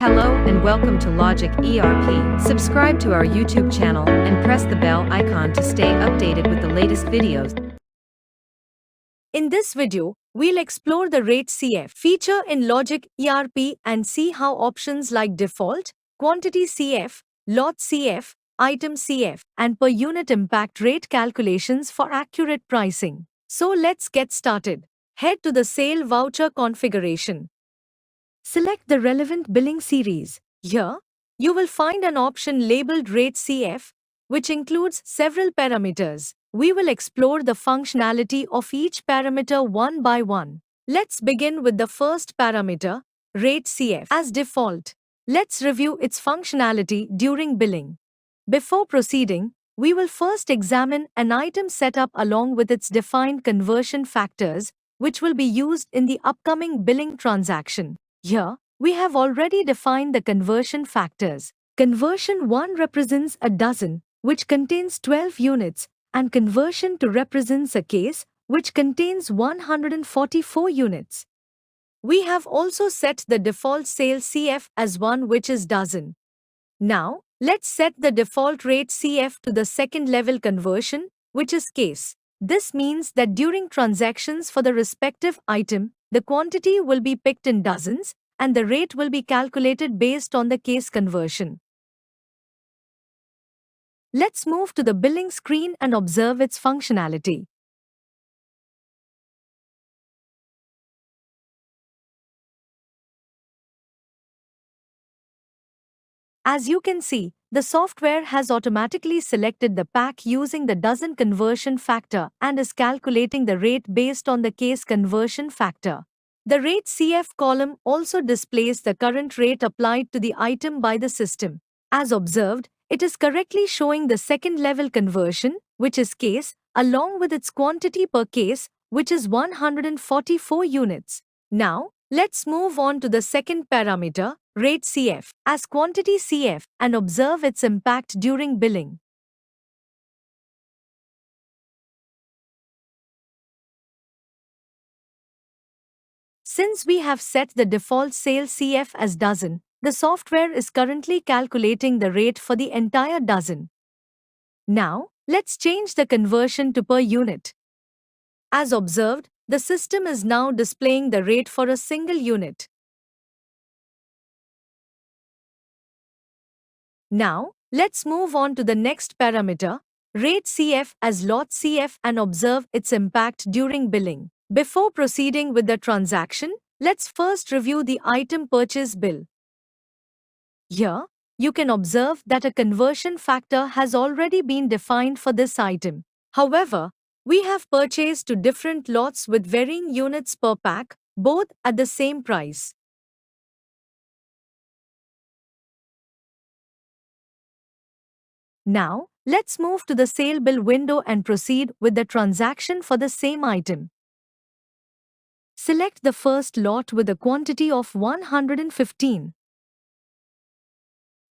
Hello and welcome to Logic ERP. Subscribe to our YouTube channel and press the bell icon to stay updated with the latest videos. In this video, we'll explore the Rate CF feature in Logic ERP and see how options like Default, Quantity CF, Lot CF, Item CF, and Per Unit impact rate calculations for accurate pricing. So let's get started. Head to the Sale Voucher configuration. Select the relevant billing series. Here, you will find an option labeled Rate CF, which includes several parameters. We will explore the functionality of each parameter one by one. Let's begin with the first parameter, Rate CF. As default, let's review its functionality during billing. Before proceeding, we will first examine an item setup along with its defined conversion factors, which will be used in the upcoming billing transaction. Here, we have already defined the conversion factors. Conversion 1 represents a dozen, which contains 12 units, and conversion 2 represents a case, which contains 144 units. We have also set the default sale CF as 1, which is dozen. Now, let's set the default rate CF to the second level conversion, which is case. This means that during transactions for the respective item, the quantity will be picked in dozens, and the rate will be calculated based on the case conversion. Let's move to the billing screen and observe its functionality. As you can see, the software has automatically selected the pack using the dozen conversion factor and is calculating the rate based on the case conversion factor. The Rate CF column also displays the current rate applied to the item by the system. As observed, it is correctly showing the second level conversion, which is case, along with its quantity per case, which is 144 units. Now, let's move on to the second parameter, Rate CF, as Quantity CF, and observe its impact during billing. Since we have set the default sale CF as dozen, the software is currently calculating the rate for the entire dozen. Now, let's change the conversion to per unit. As observed, the system is now displaying the rate for a single unit. Now, let's move on to the next parameter, Rate CF as Lot CF, and observe its impact during billing. Before proceeding with the transaction, let's first review the item purchase bill. Here, you can observe that a conversion factor has already been defined for this item. However, we have purchased two different lots with varying units per pack, both at the same price. Now, let's move to the sale bill window and proceed with the transaction for the same item. Select the first lot with a quantity of 115.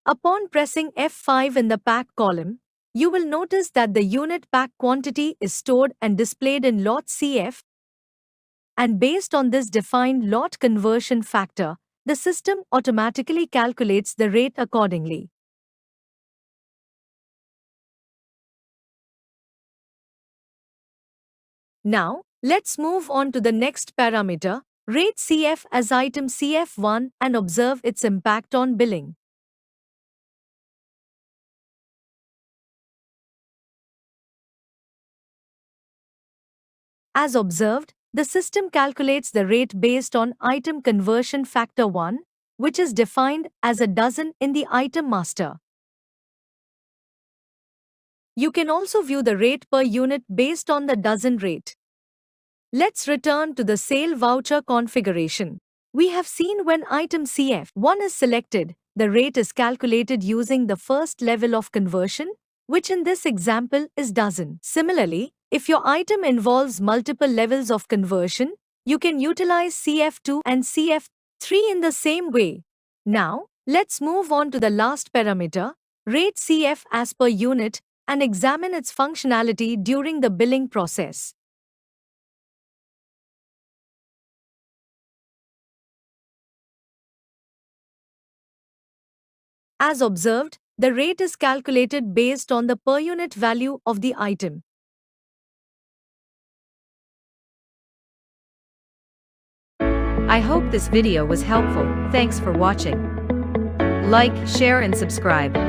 Upon pressing F5 in the pack column, you will notice that the unit pack quantity is stored and displayed in Lot CF, and based on this defined lot conversion factor, the system automatically calculates the rate accordingly. Now, let's move on to the next parameter, Rate CF as Item CF1, and observe its impact on billing. As observed, the system calculates the rate based on item conversion factor 1, which is defined as a dozen in the item master. You can also view the rate per unit based on the dozen rate. Let's return to the sale voucher configuration. We have seen when item CF1 is selected, the rate is calculated using the first level of conversion, which in this example is dozen. Similarly, if your item involves multiple levels of conversion, you can utilize CF2 and CF3 in the same way. Now, let's move on to the last parameter, Rate CF as per unit, and examine its functionality during the billing process. As observed, the rate is calculated based on the per unit value of the item. I hope this video was helpful. Thanks for watching. Like, share and subscribe.